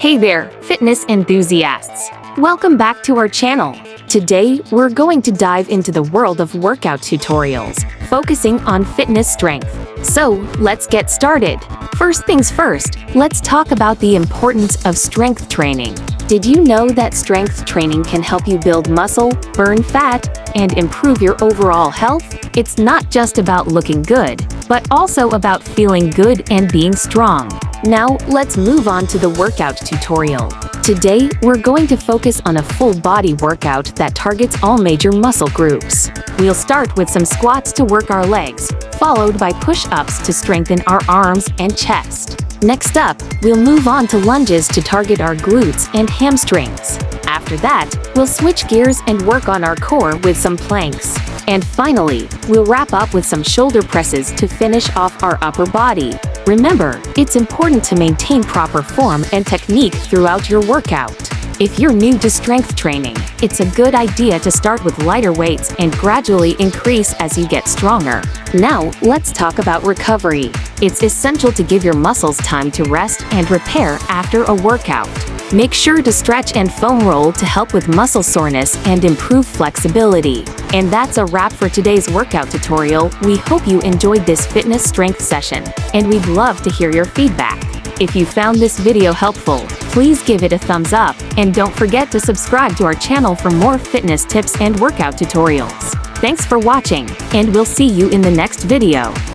Hey there, fitness enthusiasts! Welcome back to our channel. Today, we're going to dive into the world of workout tutorials, focusing on fitness strength. So, let's get started. First things first, let's talk about the importance of strength training. Did you know that strength training can help you build muscle, burn fat, and improve your overall health? It's not just about looking good, but also about feeling good and being strong. Now, let's move on to the workout tutorial. Today, we're going to focus on a full body workout that targets all major muscle groups. We'll start with some squats to work our legs, followed by push-ups to strengthen our arms and chest. Next up, we'll move on to lunges to target our glutes and hamstrings. After that, we'll switch gears and work on our core with some planks. And finally, we'll wrap up with some shoulder presses to finish off our upper body. Remember, it's important to maintain proper form and technique throughout your workout. If you're new to strength training, it's a good idea to start with lighter weights and gradually increase as you get stronger. Now, let's talk about recovery. It's essential to give your muscles time to rest and repair after a workout. Make sure to stretch and foam roll to help with muscle soreness and improve flexibility. And that's a wrap for today's workout tutorial. We hope you enjoyed this fitness strength session, and we'd love to hear your feedback. If you found this video helpful, please give it a thumbs up, and don't forget to subscribe to our channel for more fitness tips and workout tutorials. Thanks for watching, and we'll see you in the next video.